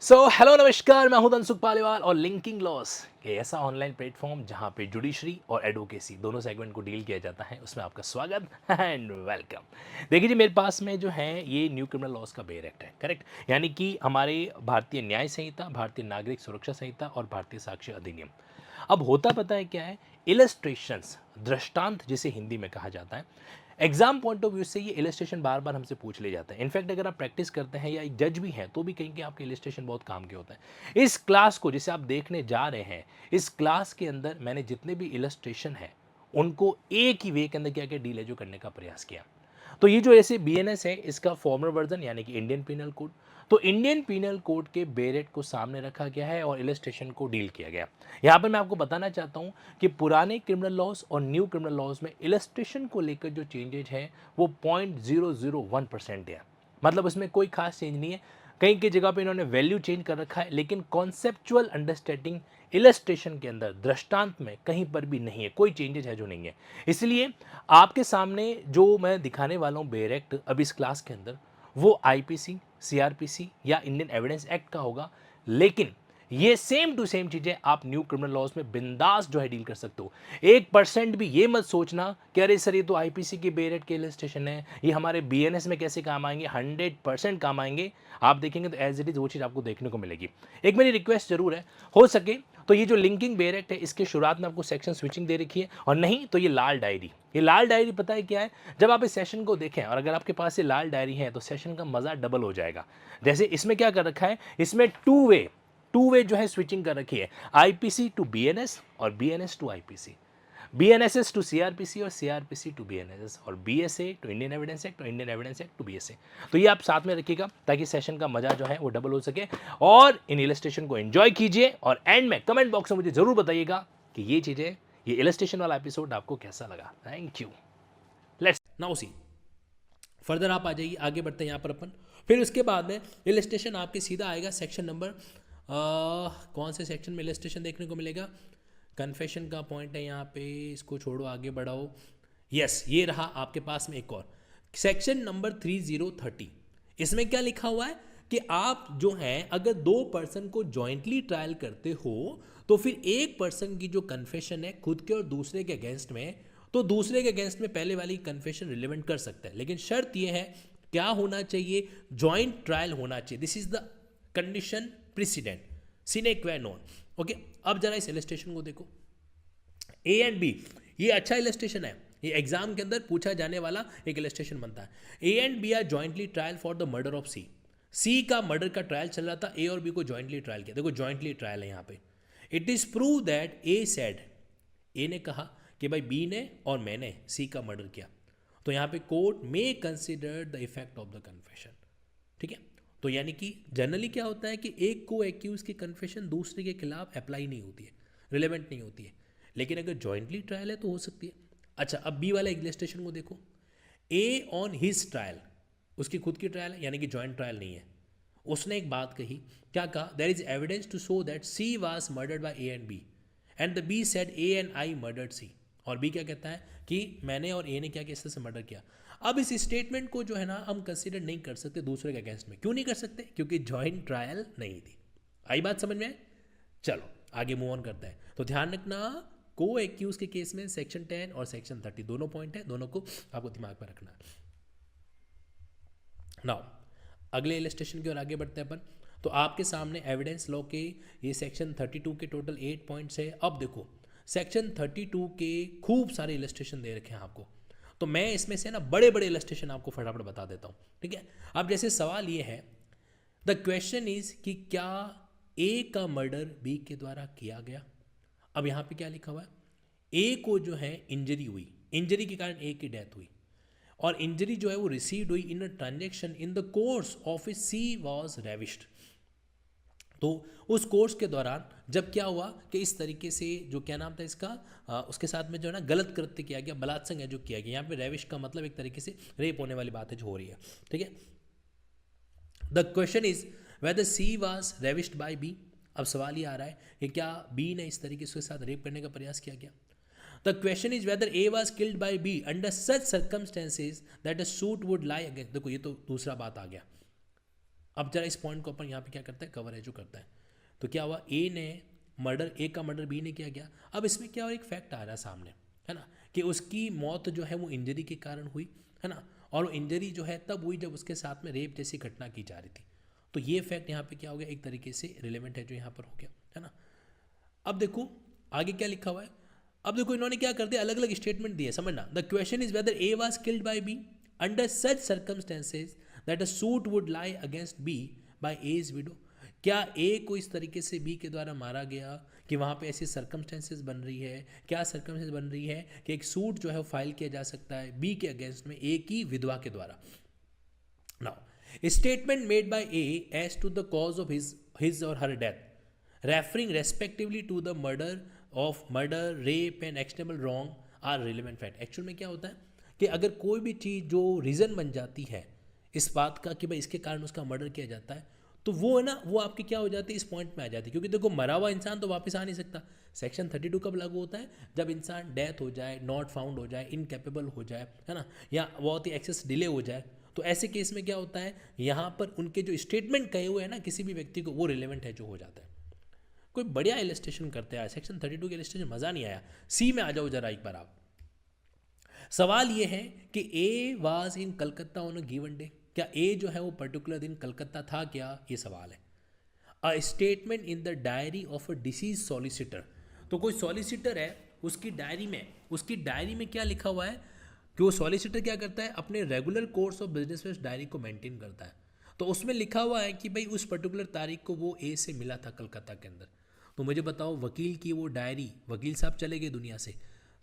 Hello नमस्कार, मैं हूं धनसुख पालीवाल और लिंकिंग लॉस ये ऐसा ऑनलाइन प्लेटफॉर्म जहां पे जुडिशरी और एडवोकेसी दोनों सेगमेंट को डील किया जाता है, उसमें आपका स्वागत एंड वेलकम। देखिए जी, मेरे पास में जो है ये न्यू क्रिमिनल लॉस का बेर एक्ट है, करेक्ट। यानी कि हमारे भारतीय न्याय संहिता, भारतीय नागरिक सुरक्षा संहिता और भारतीय साक्ष्य अधिनियम। अब होता पता है क्या है, इलस्ट्रेशंस, दृष्टांत जिसे हिंदी में कहा जाता है। एग्जाम पॉइंट ऑफ व्यू से ये इलस्ट्रेशन बार बार हमसे पूछ ले जाते हैं। इनफैक्ट अगर आप प्रैक्टिस करते हैं या एक जज भी हैं तो भी कहेंगे आपके इलस्ट्रेशन बहुत काम के होता है। इस क्लास को जिसे आप देखने जा रहे हैं, इस क्लास के अंदर मैंने जितने भी इलस्ट्रेशन हैं उनको एक ही वे के अंदर क्या क्या डील करने का प्रयास किया। तो ये जो ऐसे बीएनएस है, इसका फॉर्मल वर्जन यानी कि इंडियन पिनल कोड। तो इंडियन पिनल कोड के बेरेट को सामने रखा गया है और इलस्ट्रेशन को डील किया गया। यहाँ पर मैं आपको बताना चाहता हूँ कि पुराने क्रिमिनल लॉज और न्यू क्रिमिनल लॉज में इलस्ट्रेशन को लेकर जो चेंजेज हैं वो 0.001% है। मतलब इसमें कोई खास चेंज नहीं है। कहीं की जगह पे इन्होंने वैल्यू चेंज कर रखा है, लेकिन कॉन्सेप्चुअल अंडरस्टैंडिंग इलस्ट्रेशन के अंदर, दृष्टांत में कहीं पर भी नहीं है, कोई चेंजेज है जो नहीं है। इसलिए आपके सामने जो मैं दिखाने वाला हूँ बेरेक्ट अब इस क्लास के अंदर, वो आईपीसी, सीआरपीसी या इंडियन एविडेंस एक्ट का होगा। लेकिन ये सेम टू सेम चीजें आप न्यू क्रिमिनल लॉज में बिंदास जो है डील कर सकते हो। 1% भी ये मत सोचना कि अरे सर ये तो आईपीसी की बेरेट के इलस्ट्रेशन है, ये हमारे बीएनएस में कैसे काम आएंगे। 100% काम आएंगे। आप देखेंगे तो एज इट इज वो चीज़ आपको देखने को मिलेगी। एक मेरी रिक्वेस्ट जरूर है, हो सके तो ये जो लिंकिंग बेरेक्ट है इसके शुरुआत में आपको सेक्शन स्विचिंग दे रखी है, और नहीं तो ये लाल डायरी। ये लाल डायरी पता है क्या है, जब आप इस सेशन को देखें और अगर आपके पास ये लाल डायरी है तो सेशन का मजा डबल हो जाएगा। जैसे इसमें क्या कर रखा है, इसमें टू वे जो है स्विचिंग कर रखी है, आईपीसी टू बीएनएस और BNS to IPC, BNSS to CrPC और सीआरपीसी टू बीएनएसएस, और BSA to Indian evidence act और Indian evidence act to BSA. तो ये आप साथ में रखिएगा ताकि सेशन का मजा जो है वो डबल हो सके। और इन इलस्ट्रेशन को एंजॉय कीजिए और एंड में कमेंट बॉक्स में मुझे जरूर बताइएगा कि ये चीजें, ये इलस्ट्रेशन वाला एपिसोड आपको कैसा लगा। Thank you. Let's now see further. आप आ जाइए, आगे बढ़ते हैं यहाँ पर अपन। फिर उसके बाद में इलस्ट्रेशन आपके सीधा आएगा सेक्शन नंबर, कौन से सेक्शन में इलस्ट्रेशन देखने को मिलेगा। कन्फेशन का पॉइंट है यहाँ पे, इसको छोड़ो, आगे बढ़ाओ। यस, ये रहा आपके पास में एक और सेक्शन नंबर 3030। इसमें क्या लिखा हुआ है कि आप जो है अगर दो पर्सन को जॉइंटली ट्रायल करते हो तो फिर एक पर्सन की जो कन्फेशन है खुद के और दूसरे के अगेंस्ट में, तो दूसरे के अगेंस्ट में पहले वाली कन्फेशन रिलेवेंट कर सकता है, लेकिन शर्त यह है क्या होना चाहिए, जॉइंट ट्रायल होना चाहिए। This is the condition precedent sine qua non. Okay, अब जरा इस इलस्ट्रेशन को देखो, ए एंड बी। ये अच्छा इलस्ट्रेशन है, ये एग्जाम के अंदर पूछा जाने वाला एक इलस्ट्रेशन बनता है। A and B are jointly trial for the murder of C. C का मर्डर का ट्रायल चल रहा था, ए और बी को जॉइंटली ट्रायल किया। देखो जॉइंटली ट्रायल है यहाँ पे। It is proved that A said, A ने कहा कि भाई बी ने और मैंने सी का मर्डर किया। तो यहाँ पे court may consider the effect of the confession. ठीक है, तो यानी कि जनरली क्या होता है कि एक को एक्यूज की कन्फेशन दूसरे के खिलाफ अप्लाई नहीं होती है, रिलेवेंट नहीं होती है, लेकिन अगर जॉइंटली ट्रायल है तो हो सकती है। अच्छा, अब बी वाला इलस्ट्रेशन को देखो। ए ऑन हिज ट्रायल, उसकी खुद की ट्रायल है यानी कि जॉइंट ट्रायल नहीं है। उसने एक बात कही, क्या कहा, there is evidence to show that C was murdered by A and B and the B said A and I murdered C. और बी क्या कहता है कि मैंने और ए ने क्या किस तरह से मर्डर किया। अब इस स्टेटमेंट को जो है ना हम कंसिडर नहीं कर सकते दूसरे के अगेंस्ट में। क्यों नहीं कर सकते, क्योंकि जॉइंट ट्रायल नहीं थी। आई बात समझ में? चलो आगे मूव ऑन करते हैं। तो ध्यान रखना, को एक्यूज के केस में सेक्शन 10 और सेक्शन 30 दोनों पॉइंट है, दोनों को आपको दिमाग में रखना है। नाउ अगले इलस्ट्रेशन की ओर आगे बढ़ते हैं अपन। तो आपके सामने एविडेंस लॉ के ये सेक्शन 32 के टोटल 8 पॉइंट्स है। अब देखो सेक्शन 32 के खूब सारे इलस्ट्रेशन दे रखे हैं आपको, तो मैं इसमें से ना बड़े बड़े इलस्ट्रेशन आपको फटाफट बता देता हूँ। ठीक है, अब जैसे सवाल ये है, द क्वेश्चन इज कि क्या ए का मर्डर बी के द्वारा किया गया। अब यहाँ पे क्या लिखा हुआ है, ए को जो है इंजरी हुई, इंजरी के कारण ए की डेथ हुई, और इंजरी जो है वो रिसीव्ड हुई in a transaction in the course of C was ravished. तो उस कोर्स के दौरान जब क्या हुआ कि इस तरीके से जो क्या नाम था इसका, उसके साथ में जो है ना गलत कृत्य किया गया, बलात्संग है जो किया गया। यहाँ पे रेविश का मतलब एक तरीके से रेप होने वाली बात है जो हो रही है। ठीक है, the question is whether C was ravished by B. अब सवाल ये आ रहा है कि क्या बी ने इस तरीके से उसके साथ रेप करने का प्रयास किया गया। The question is whether A was killed by B under such circumstances that a suit would lie against. देखो ये तो दूसरा बात आ गया। अब जरा इस पॉइंट को अपन यहाँ पे क्या करता है, कवर है जो करता है। तो क्या हुआ, ए ने मर्डर, ए का मर्डर बी ने किया गया। अब इसमें क्या, एक फैक्ट आ रहा है सामने, है ना, कि उसकी मौत जो है वो इंजरी के कारण हुई, है ना, और वो इंजरी जो है तब हुई जब उसके साथ में रेप जैसी घटना की जा रही थी। तो ये फैक्ट यहाँ पे क्या हो गया, एक तरीके से रिलेवेंट है जो यहाँ पर हो गया, है ना। अब देखो आगे क्या लिखा हुआ है। अब देखो इन्होंने क्या कर दिया, अलग अलग स्टेटमेंट दिए, समझना। The question is whether A was killed by B under such circumstances that a suit would lie against B by as widow. क्या ए को इस तरीके से बी के द्वारा मारा गया कि वहाँ पे ऐसी सर्कमस्टेंसेज बन रही है, क्या सर्कमस्टेंसेज बन रही है कि एक सूट जो है वो फाइल किया जा सकता है बी के अगेंस्ट में ए की विधवा के द्वारा। Now statement made by A as to the cause of his or her death referring respectively to the murder, rape and actionable wrong are relevant fact। Actual में क्या होता है कि अगर कोई भी चीज़ जो रीज़न बन जाती है इस बात का कि भाई इसके कारण उसका मर्डर किया जाता है, तो वो है ना, वो आपकी क्या हो जाती है, इस पॉइंट में आ जाती है। क्योंकि देखो मरा हुआ इंसान तो वापस आ नहीं सकता। सेक्शन 32 कब लागू होता है, जब इंसान डेथ हो जाए, नॉट फाउंड हो जाए, इनकेपेबल हो जाए, है ना, या बहुत ही एक्सेस डिले हो जाए। तो ऐसे केस में क्या होता है, यहाँ पर उनके जो स्टेटमेंट कहे हुए हैं ना किसी भी व्यक्ति को, वो रिलेवेंट है जो हो जाता है। कोई बढ़िया इलस्ट्रेशन करते हैं, सेक्शन 32 के इलस्ट्रेशन मज़ा नहीं आया। सी में आ जाओ जरा एक बार आप। सवाल ये है कि ए was in Calcutta on a given day. क्या ए जो है वो पर्टिकुलर दिन कलकत्ता था क्या, ये सवाल है। A statement in the diary of a disease solicitor. तो कोई सॉलिसिटर है, उसकी डायरी में क्या लिखा हुआ है कि वो सॉलिसिटर क्या करता है, अपने रेगुलर कोर्स ऑफ बिजनेस में उस डायरी को मेंटेन करता है। तो उसमें लिखा हुआ है कि भाई उस पर्टिकुलर तारीख को वो ए से मिला था कलकत्ता के अंदर। तो मुझे बताओ वकील की वो डायरी, वकील साहब चले गए दुनिया से,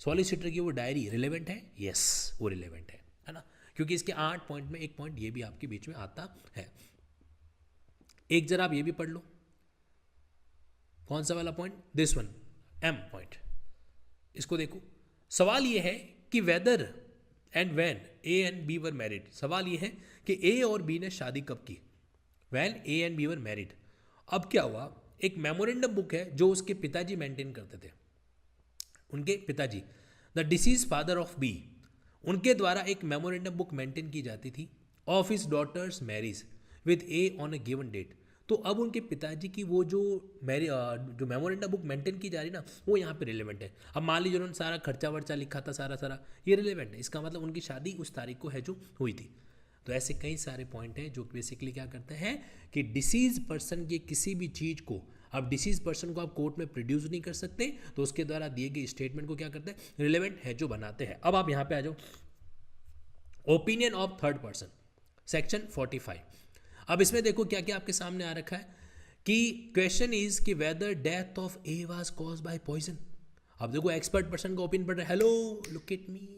सॉलिसिटर की वो डायरी रिलेवेंट है? यस, वो रिलेवेंट है ना, क्योंकि इसके 8 पॉइंट में एक पॉइंट ये भी आपके बीच में आता है। एक जरा आप ये भी पढ़ लो, कौन सा वाला point, this one, M point. इसको देखो, सवाल ये है कि whether and when A and B were married. सवाल ये है कि ए और बी ने शादी कब की, when A and B were married. अब क्या हुआ, एक मेमोरेंडम बुक है जो उसके पिताजी मेंटेन करते थे, उनके पिताजी, the deceased father of B, उनके द्वारा एक मेमोरेंडम बुक मेंटेन की जाती थी of his daughter's marriage with A on a given date. तो अब उनके पिताजी की वो जो जो मेमोरेंडम बुक मेंटेन की जा रही ना, वो यहाँ पे रिलेवेंट है। अब मान लीजिए उन्होंने सारा खर्चा वर्चा लिखा था, सारा ये रिलेवेंट है। इसका मतलब उनकी शादी उस तारीख को है जो हुई थी। तो ऐसे कई सारे पॉइंट हैं जो बेसिकली क्या करते हैं कि डिसीज पर्सन की किसी भी चीज़ को, अब डिसीज पर्सन को आप कोर्ट में प्रोड्यूस नहीं कर सकते, तो उसके द्वारा दिए गए स्टेटमेंट को क्या करते हैं, रिलेवेंट है जो बनाते हैं। अब आप यहाँ पे आ जाओ, opinion of third person, section 45। अब इसमें देखो क्या क्या आपके सामने आ रखा है कि क्वेश्चन इज कि whether death of A was caused by poison. अब देखो एक्सपर्ट पर्सन का ओपिनियन पढ़ रहे, hello look at me.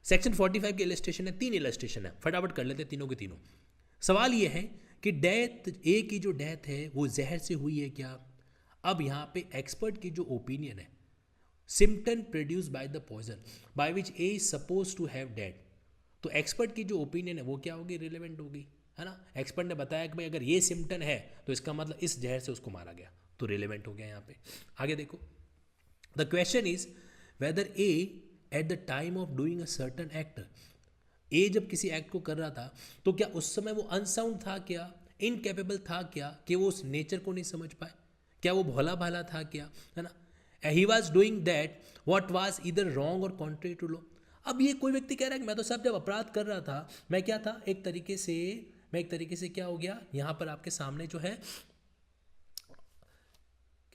Section 45 के इलस्ट्रेशन है, 3 इलस्ट्रेशन है, फटाफट कर लेते हैं तीनों के तीनों। सवाल ये है कि डेथ, ए की जो डेथ है वो जहर से हुई है क्या। अब यहाँ पे एक्सपर्ट की जो ओपिनियन है, symptom produced by the poison by which A is suppose to have dead. तो एक्सपर्ट की जो ओपिनियन है वो क्या होगी, रिलेवेंट होगी, है ना। एक्सपर्ट ने बताया कि भाई अगर ये सिम्टम है तो इसका मतलब इस जहर से उसको मारा गया, तो रिलेवेंट हो गया यहाँ पे। आगे देखो, the question is whether A at the time of doing a certain act, A जब किसी एक्ट को कर रहा था तो क्या उस समय वो अनसाउंड था क्या, इनकेपेबल था क्या, कि वो उस नेचर को नहीं समझ पाए, क्या वो भोला भाला था क्या, है ना। He was doing that what was इधर रॉन्ग और कॉन्ट्री टू लॉ। अब ये कोई व्यक्ति कह रहा है कि मैं तो सब जब अपराध कर रहा था, मैं क्या था, एक तरीके से क्या हो गया यहाँ पर आपके सामने जो है,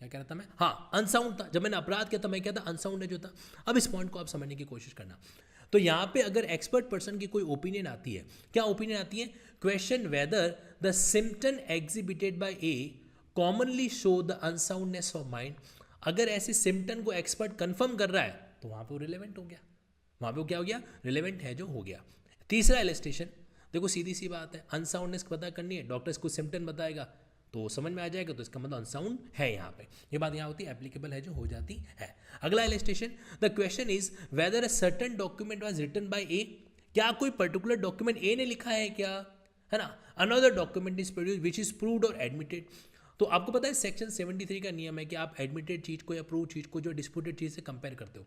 क्या कह रहा था मैं, हाँ अनसाउंड था, जब मैंने अपराध किया था मैं क्या था, अनसाउंड है जो था। अब इस पॉइंट को आप समझने की कोशिश करना। तो यहाँ पे अगर एक्सपर्ट पर्सन की कोई ओपिनियन आती है, क्या ओपिनियन आती है, question whether the symptom exhibited by A commonly show the unsoundness of mind. अगर ऐसे सिम्टम को एक्सपर्ट कंफर्म कर रहा है तो वहाँ पे वो रिलेवेंट हो गया, वहाँ पे वो क्या हो गया, रिलेवेंट है जो हो गया। तीसरा इलस्ट्रेशन देखो, सीधी सी बात है, अनसाउंडनेस पता करनी है, डॉक्टर इसको सिम्टम बताएगा तो समझ में आ जाएगा, तो इसका मतलब अनसाउंड है। यहाँ पे ये बात यहाँ होती है, एप्लीकेबल है जो हो जाती है। अगला illustration, the question is whether a certain document was written by A. क्या कोई पर्टिकुलर डॉक्यूमेंट ए ने लिखा है क्या, है ना। Another document is produce which is proved और एडमिटेड। तो आपको पता है सेक्शन 73 का नियम है कि आप एडमिटेड चीज़ को या प्रूव चीज़ को जो डिस्प्यूटेड चीज़ से कंपेयर करते हो।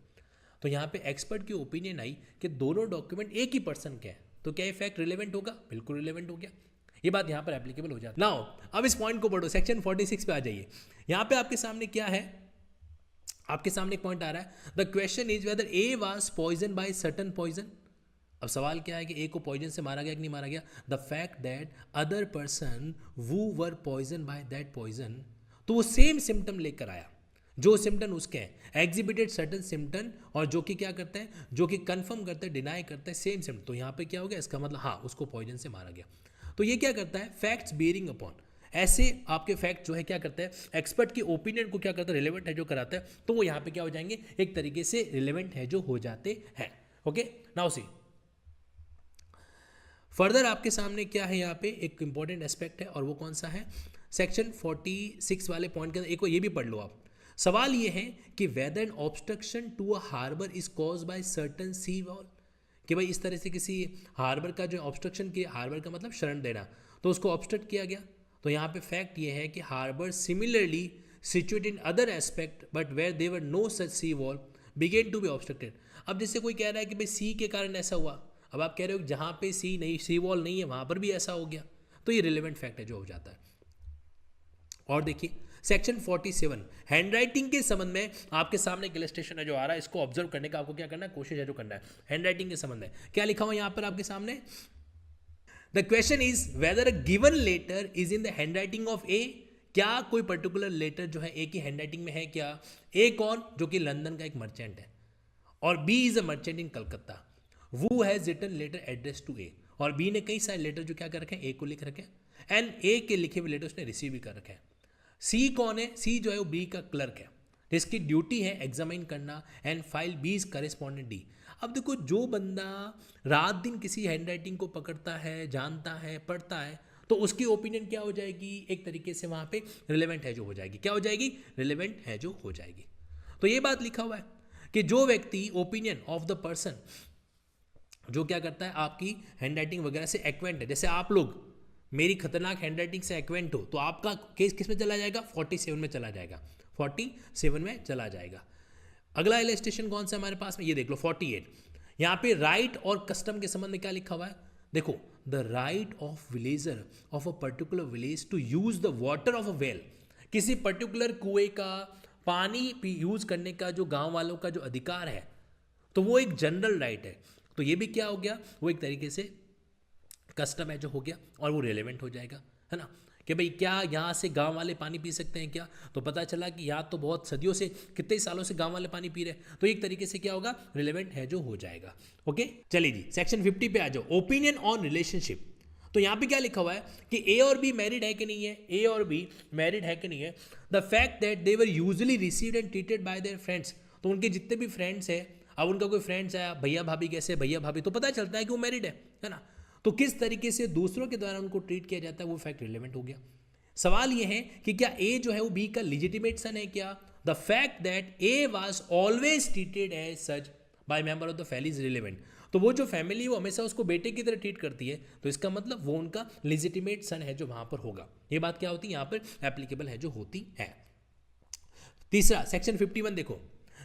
तो यहाँ पे एक्सपर्ट की ओपिनियन आई कि दोनों डॉक्यूमेंट एक ही पर्सन के हैं, तो क्या ये फैक्ट रिलेवेंट होगा, बिल्कुल रिलेवेंट हो गया। ये बात यहाँ पर एप्लीकेबल हो जाती है। नाउ अब इस पॉइंट को पढ़ो, सेक्शन 46 पे आ जाइए। यहाँ पे आपके सामने क्या है, आपके सामने एक पॉइंट आ रहा है, the question is whether A was poison by certain poison. अब सवाल क्या है कि ए को पॉइजन से मारा गया कि नहीं मारा गया। The fact that other person who were poison by that poison, तो वो सेम सिम्टम लेकर आया, जो सिम्टम उसके हैं, एग्जिबिटेड सर्टन सिम्टम, और जो कि क्या करते हैं, जो कि कंफर्म करते हैं, डिनाई करते हैं सेम सिम्टम। तो यहाँ पे क्या हो गया, इसका मतलब हाँ उसको पॉइजन से मारा गया। तो ये क्या करता है, फैक्ट्स बेयरिंग अपॉन, ऐसे आपके फैक्ट जो है क्या करते हैं, एक्सपर्ट के ओपिनियन को क्या करता है, रिलेवेंट है जो कराता है, तो वो यहाँ पे क्या हो जाएंगे, एक तरीके से रिलेवेंट है जो हो जाते हैं। ओके, नाउ सी फर्दर आपके सामने क्या है, यहाँ पे एक इंपॉर्टेंट एस्पेक्ट है, और वो कौन सा है, सेक्शन 46 वाले पॉइंट के अंदर एक ये भी पढ़ लो आप। सवाल ये है कि whether an obstruction to a harbour is cause by certain sea wall, कि भाई इस तरह से किसी हार्बर का जो ऑब्स्ट्रक्शन किया, हार्बर का मतलब शरण देना, तो उसको ऑब्स्ट्रक्ट किया गया। तो यहाँ पे फैक्ट ये है कि harbour similarly situated in other aspect but where there no such sea wall began to be obstructed. अब जैसे कोई कह रहा है कि भाई सी के कारण ऐसा हुआ, अब आप कह रहे हो जहाँ पे सी नहीं, सी वॉल नहीं है, वहाँ पर भी ऐसा हो गया, तो ये रिलेवेंट फैक्ट है जो हो जाता है। और देखिए सेक्शन 47 हैंडराइटिंग के संबंध में आपके सामने एक इलस्ट्रेशन है जो आ रहा है, इसको ऑब्जर्व करने का आपको क्या करना है, कोशिश है जो करना है। हैंडराइटिंग के संबंध में क्या लिखा हुआ यहाँ पर आपके सामने, the question is whether a given letter is in the handwriting of A, क्या कोई पर्टिकुलर लेटर जो है ए की हैंडराइटिंग में है क्या। ए कौन, जो कि लंदन का एक मर्चेंट है, और B is a merchant in Calcutta, who has written letter addressed to A, और बी ने कई सारे लेटर जो क्या कर रखे हैं, ए को लिख रखे हैं, एंड ए के लिखे हुए लेटर उसने रिसीव भी कर रखे हैं। सी कौन है, सी जो है वो बी का क्लर्क है, जिसकी ड्यूटी है एग्जामिन करना and file B is correspondent D. अब देखो जो बंदा रात दिन किसी हैंडराइटिंग को पकड़ता है, जानता है, पढ़ता है, तो उसकी ओपिनियन क्या हो जाएगी, एक तरीके से वहाँ पे रिलेवेंट है जो हो जाएगी, क्या हो जाएगी, रिलेवेंट है जो हो जाएगी। तो ये बात लिखा हुआ है कि जो व्यक्ति ओपिनियन ऑफ द पर्सन जो क्या करता है, आपकी हैंडराइटिंग वगैरह से एक्वेंट है, जैसे आप लोग मेरी खतरनाक हैंडराइटिंग से एक्वेंट हो, तो आपका केस किस में चला जाएगा, 47 में चला जाएगा, 47 में चला जाएगा। अगला इलस्ट्रेशन कौन सा हमारे पास में, ये देख लो 48। यहाँ पे राइट और कस्टम के संबंध में क्या लिखा हुआ है, देखो the right of villager of a particular village to use the water of a well, किसी पर्टिकुलर कुएं का पानी यूज करने का जो गांव वालों का जो अधिकार है, तो वो एक जनरल राइट है। तो ये भी क्या हो गया, वो एक तरीके से कस्टम है जो हो गया, और वो रिलेवेंट हो जाएगा, है ना, कि भाई क्या यहाँ से गांव वाले पानी पी सकते हैं क्या, तो पता चला कि यहाँ तो बहुत सदियों से, कितने सालों से गांव वाले पानी पी रहे हैं, तो एक तरीके से क्या होगा, रिलेवेंट है जो हो जाएगा। ओके चलिए जी सेक्शन 50 पे आ जाओ, ओपिनियन ऑन रिलेशनशिप। तो यहाँ पे क्या लिखा हुआ है कि ए और बी मैरिड है कि नहीं है, ए और बी मैरिड है कि नहीं है, the fact that they were usually received and treated by their friends, तो उनके जितने भी फ्रेंड्स हैं, अब उनका कोई फ्रेंड्स आया, भैया भाभी कैसे, भैया भाभी, तो पता चलता है कि वो मैरिड है ना, तो किस तरीके से दूसरों के द्वारा उनको ट्रीट किया जाता है, वो फैक्ट रिलेवेंट हो गया। सवाल ये है कि क्या ए जो है वो बी का लिजिटिमेट सन है क्या, the fact that A was always treated as such by member of the family is relevant, तो वो जो फैमिली वो हमेशा उसको बेटे की तरह ट्रीट करती है, तो इसका मतलब वो उनका लिजिटिमेट सन है जो वहां पर होगा। ये बात क्या होती है, यहाँ पर एप्लीकेबल है जो होती है। तीसरा सेक्शन 51 देखो,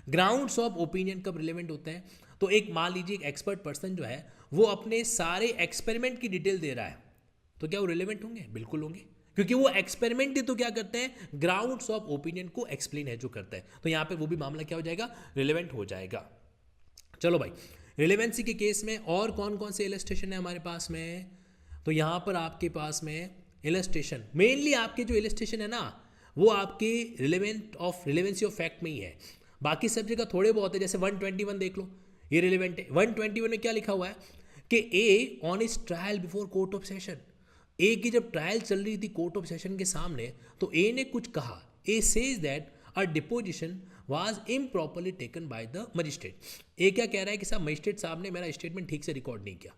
ग्राउंड्स ऑफ ओपिनियन कब रिलेवेंट होते हैं, तो एक मान लीजिए एक एक्सपर्ट पर्सन जो है वो अपने सारे एक्सपेरिमेंट की डिटेल दे रहा है, तो क्या वो रिलेवेंट होंगे, बिल्कुल होंगे, क्योंकि वो एक्सपेरिमेंट ही तो क्या करते हैं, ग्राउंड्स ऑफ ओपिनियन को एक्सप्लेन है जो करता है, तो यहाँ पे वो भी मामला क्या हो जाएगा, रिलेवेंट हो जाएगा। चलो भाई रिलेवेंसी के केस में और कौन कौन से इलस्ट्रेशन है हमारे पास में, तो यहाँ पर आपके पास में इलस्ट्रेशन मेनली आपके जो इलस्ट्रेशन है ना वो आपके रिलेवेंसी ऑफ फैक्ट में ही है, बाकी सब जगह थोड़े बहुत है, जैसे 121 देख लो ये रिलेवेंट है। 121 में क्या लिखा हुआ है कि A on is trial before court of session, A की जब ट्रायल चल रही थी कोर्ट ऑफ सेशन के सामने, तो ए ने कुछ कहा, A says that a deposition was improperly taken by the magistrate. A क्या कह रहा है कि साहब मजिस्ट्रेट साहब ने मेरा स्टेटमेंट ठीक से रिकॉर्ड नहीं किया।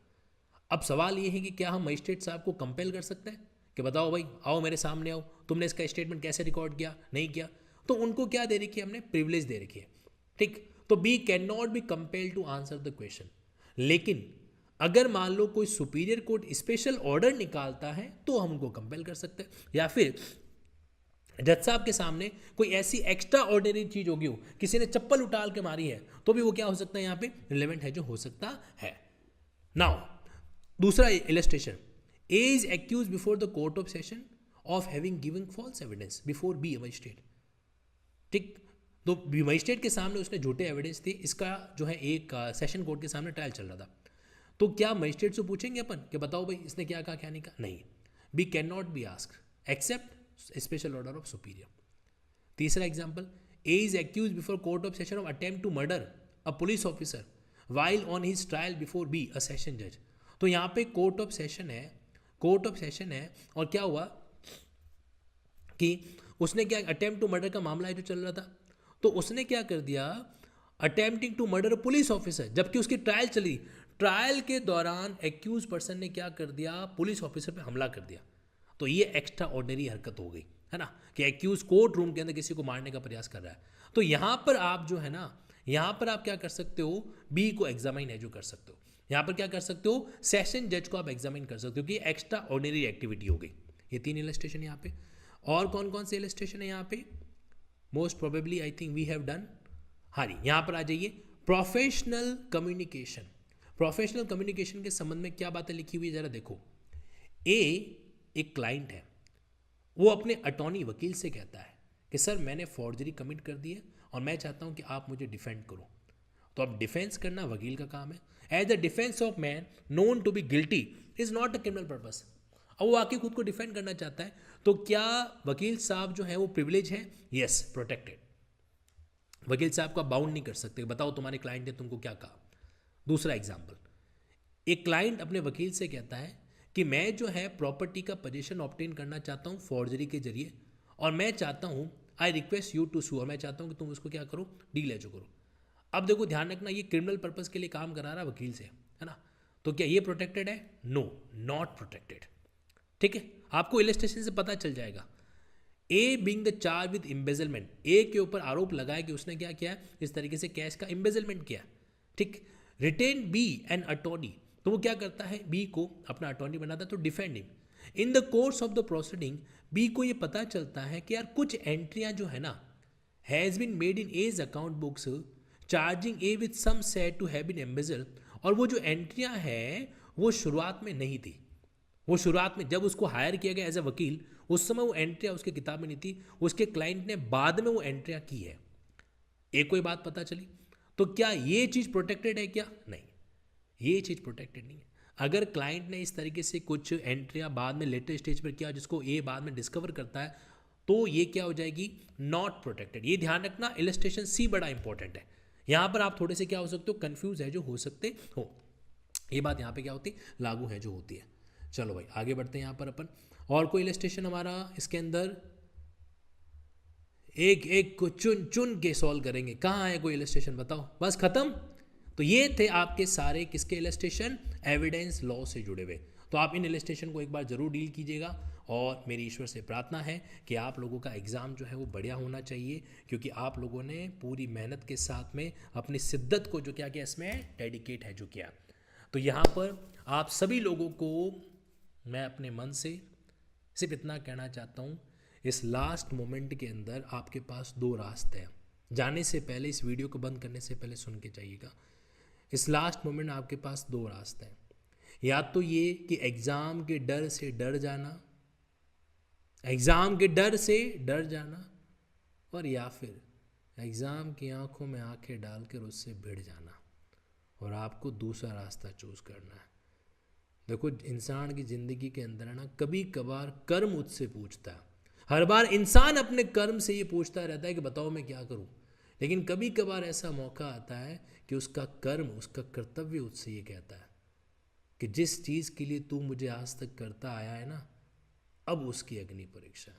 अब सवाल ये है कि क्या हम मजिस्ट्रेट साहब को कंपेल कर सकते हैं कि बताओ भाई आओ मेरे सामने आओ, तुमने इसका स्टेटमेंट कैसे रिकॉर्ड किया, नहीं किया, तो उनको क्या दे रखी है हमने, प्रिविलेज दे रखी है, ठीक। तो B can not be compelled to answer the question, लेकिन अगर मान लो कोई सुपीरियर कोर्ट स्पेशल ऑर्डर निकालता है तो हम उनको कंपेल कर सकते हैं, या फिर जज साहब के सामने कोई ऐसी एक्स्ट्रा ऑर्डिनरी चीज होगी, किसी ने चप्पल उठाल के मारी है, तो भी वो क्या हो सकता है, यहाँ पे रिलेवेंट है जो हो सकता है। नाउ दूसरा illustration, A is accused before the court of session of having given false evidence before B magistrate. ठीक, तो बी मजिस्ट्रेट के सामने उसने झूठे एविडेंस थे, इसका जो है एक सेशन कोर्ट के सामने ट्रायल चल रहा था। तो क्या मजिस्ट्रेट से पूछेंगे अपन कि बताओ भाई इसने क्या कहा क्या नहीं कहा? नहीं, B can not be asked except special order of superior. तीसरा example, A is accused before court of session of attempt to murder a police officer while on his trial before B a session जज। तो यहाँ पे court of session है, court of session है, और क्या हुआ कि उसने क्या, अटेम्प्ट टू मर्डर का मामला है जो चल रहा था, तो उसने क्या कर दिया, attempting to murder a police officer, जबकि उसकी ट्रायल चली। ट्रायल के दौरान एक्यूज पर्सन ने क्या कर दिया, पुलिस ऑफिसर पे हमला कर दिया। तो ये एक्स्ट्रा ऑर्डिनरी हरकत हो गई, है ना, कि एक्यूज कोर्ट रूम के अंदर किसी को मारने का प्रयास कर रहा है। तो यहाँ पर आप जो है ना, यहाँ पर आप क्या कर सकते हो, बी को एग्जामिन है जो कर सकते हो। यहाँ पर क्या कर सकते हो, सेशन जज को आप एग्जामिन कर सकते हो कि एक्स्ट्रा ऑर्डिनरी एक्टिविटी हो गई। ये 3 इलस्ट्रेशन यहाँ पे। और कौन कौन से इलस्ट्रेशन है यहाँ पे? Most probably I think we have done. हाँ जी, यहाँ पर आ जाइए, प्रोफेशनल कम्युनिकेशन। प्रोफेशनल कम्युनिकेशन के संबंध में क्या बातें लिखी हुई है जरा देखो। ए एक क्लाइंट है, वो अपने अटॉर्नी वकील से कहता है कि सर मैंने फॉर्जरी कमिट कर दी है और मैं चाहता हूँ कि आप मुझे डिफेंड करो। तो अब डिफेंस करना वकील का काम है। As the defence of man known to be guilty is not a criminal purpose. अब वो आके खुद को डिफेंड करना चाहता है, तो क्या वकील साहब जो है वो प्रिविलेज है? Yes, protected. वकील साहब को आप बाउंड नहीं कर सकते, बताओ तुम्हारे क्लाइंट ने तुमको क्या कहा। दूसरा एग्जाम्पल, एक क्लाइंट अपने वकील से कहता है कि मैं जो है प्रॉपर्टी का पोजीशन ऑब्टेन करना चाहता हूँ फॉर्जरी के जरिए, और मैं चाहता हूँ, आई रिक्वेस्ट यू टू सू, और मैं चाहता हूँ कि तुम उसको क्या करो, डील करो। अब देखो ध्यान रखना, ये क्रिमिनल पर्पस के लिए काम करा रहा है वकील से, है ना, तो क्या ये प्रोटेक्टेड है? No, not protected. ठीक है, आपको इलस्ट्रेशन से पता चल जाएगा। A being the charged with embezzlement, A के ऊपर आरोप लगाया कि उसने क्या किया, इस तरीके से कैश का एम्बेजलमेंट किया। ठीक, रिटेन बी एन अटॉर्नी, तो वो क्या करता है, बी को अपना अटॉर्नी बनाता है, तो defend him. In the course of the proceeding B को ये पता चलता है कि यार कुछ एंट्रियां जो है ना, has been made in as account books charging A with sum said to have been embezzle, और वो जो एंट्रियां हैं वो शुरुआत में नहीं थी। वो शुरुआत में जब उसको हायर किया गया एज अ वकील, उस समय वो एंट्रियां उसके किताब में नहीं थी, उसके क्लाइंट ने बाद में वो एंट्रियां की है। एक कोई बात पता चली, तो क्या ये चीज़ प्रोटेक्टेड है क्या? नहीं, ये चीज़ प्रोटेक्टेड नहीं है। अगर क्लाइंट ने इस तरीके से कुछ एंट्रियां बाद में लेटर स्टेज पर किया जिसको ए बाद में डिस्कवर करता है, तो ये क्या हो जाएगी, नॉट प्रोटेक्टेड। ये ध्यान रखना, इलस्ट्रेशन सी बड़ा इंपॉर्टेंट है। यहाँ पर आप थोड़े से क्या हो सकते हो, कंफ्यूज है जो हो सकते हो, ये बात यहाँ पे क्या होती है, लागू है जो होती है। चलो भाई आगे बढ़ते हैं यहाँ पर अपन। और कोई इलस्ट्रेशन हमारा इसके अंदर, एक एक को चुन चुन के सॉल्व करेंगे। कहाँ है कोई इलस्ट्रेशन बताओ, बस खत्म। तो ये थे आपके सारे किसके इलस्ट्रेशन, एविडेंस लॉ से जुड़े हुए। तो आप इन इलस्ट्रेशन को एक बार जरूर डील कीजिएगा, और मेरी ईश्वर से प्रार्थना है कि आप लोगों का एग्ज़ाम जो है वो बढ़िया होना चाहिए, क्योंकि आप लोगों ने पूरी मेहनत के साथ में अपनी शिद्दत को जो क्या किया, इसमें डेडिकेट है जो किया। तो यहाँ पर आप सभी लोगों को मैं अपने मन से सिर्फ इतना कहना चाहता हूँ, इस लास्ट मोमेंट के अंदर आपके पास 2 रास्ते हैं। जाने से पहले, इस वीडियो को बंद करने से पहले सुन के जाइएगा। इस लास्ट मोमेंट आपके पास 2 रास्ते हैं, या तो ये कि एग्ज़ाम के डर से डर जाना, एग्ज़ाम के डर से डर जाना, और या फिर एग्ज़ाम की आंखों में आंखें डालकर उससे भिड़ जाना, और आपको दूसरा रास्ता चूज़ करना है। देखो, इंसान की ज़िंदगी के अंदर है ना, कभी कभार कर्म उससे पूछता है, हर बार इंसान अपने कर्म से ये पूछता रहता है कि बताओ मैं क्या करूं, लेकिन कभी कभार ऐसा मौका आता है कि उसका कर्म, उसका कर्तव्य उससे ये कहता है कि जिस चीज़ के लिए तू मुझे आज तक करता आया है ना, अब उसकी अग्नि परीक्षा,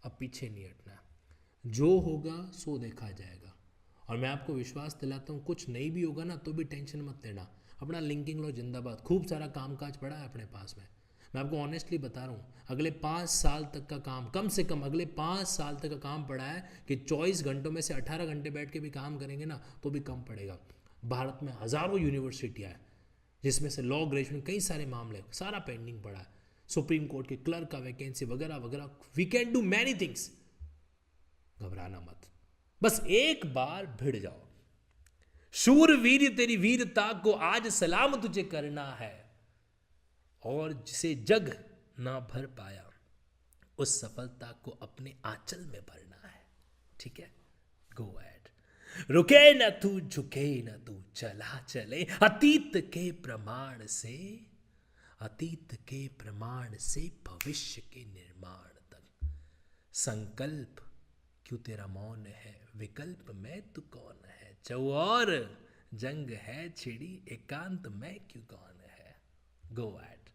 अब पीछे नहीं हटना, जो होगा सो देखा जाएगा। और मैं आपको विश्वास दिलाता हूँ, कुछ नहीं भी होगा ना तो भी टेंशन मत लेना, अपना लिंकिंग लॉ जिंदाबाद, खूब सारा कामकाज पड़ा है अपने पास में। मैं आपको ऑनेस्टली बता रहा हूँ, अगले 5 साल तक का काम, कम से कम अगले 5 साल तक का काम पड़ा है कि 24 घंटों में से 18 घंटे बैठ के भी काम करेंगे ना तो भी कम पड़ेगा। भारत में हज़ारों यूनिवर्सिटियाँ हैं, जिसमें से लॉ ग्रेजुएशन कई सारे मामले सारा पेंडिंग पड़ा है, सुप्रीम कोर्ट के क्लर्क का वैकेंसी वगैरह वगैरह, we can do many things. घबराना मत, बस एक बार भिड़ जाओ। शूरवीर तेरी वीरता को आज सलाम तुझे करना है, और जिसे जग ना भर पाया उस सफलता को अपने आंचल में भरना है। ठीक है, गो एड। रुके न तू, झुके न तू, चला चले अतीत के प्रमाण से, अतीत के प्रमाण से भविष्य के निर्माण तक। संकल्प क्यों तेरा मौन है, विकल्प में तू कौन है, चौर जंग है छिड़ी, एकांत में क्यों कौन है। Go at,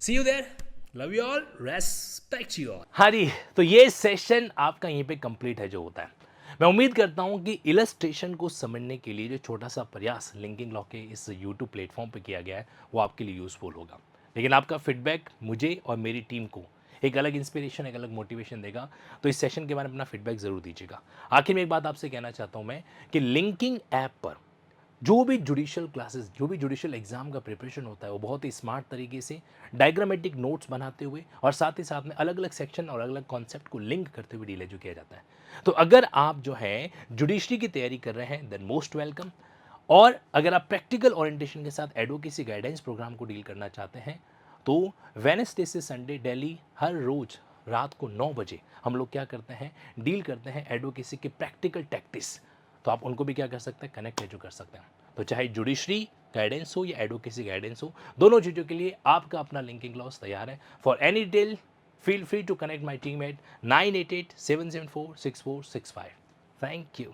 see you there, love you all, respect you all. हाँ जी, तो ये सेशन आपका यहीं पे कंप्लीट है जो होता है। मैं उम्मीद करता हूँ कि इलस्ट्रेशन को समझने के लिए जो छोटा सा प्रयास लिंकिंग लॉ के इस यूट्यूब प्लेटफॉर्म पे किया गया है वो आपके लिए यूज़फुल होगा। लेकिन आपका फीडबैक मुझे और मेरी टीम को एक अलग इंस्पिरेशन, एक अलग मोटिवेशन देगा। तो इस सेशन के बारे में अपना फीडबैक ज़रूर दीजिएगा। आखिर में एक बात आपसे कहना चाहता हूँ मैं कि लिंकिंग ऐप पर जो भी जुडिशियल क्लासेस, जो भी जुडिशियल एग्जाम का प्रिपरेशन होता है वो बहुत ही स्मार्ट तरीके से डायग्रामेटिक नोट्स बनाते हुए और साथ ही साथ में अलग अलग सेक्शन और अलग अलग कॉन्सेप्ट को लिंक करते हुए डील किया जाता है। तो अगर आप जो है जुडिशरी की तैयारी कर रहे हैं देन मोस्ट वेलकम। और अगर आप प्रैक्टिकल ओरिएंटेशन के साथ एडवोकेसी गाइडेंस प्रोग्राम को डील करना चाहते हैं तो वेडनेसडे से संडे डेली हर रोज रात को 9 बजे हम लोग क्या करते हैं, डील करते हैं एडवोकेसी के प्रैक्टिकल टैक्टिक्स। तो आप उनको भी क्या कर सकते हैं, कनेक्ट जो कर सकते हैं। तो चाहे जुडिशरी गाइडेंस हो या एडवोकेसी गाइडेंस हो, दोनों चीज़ों के लिए आपका अपना लिंकिंग लॉस तैयार है। For any detail feel free to connect my team at 9887746465। Thank you.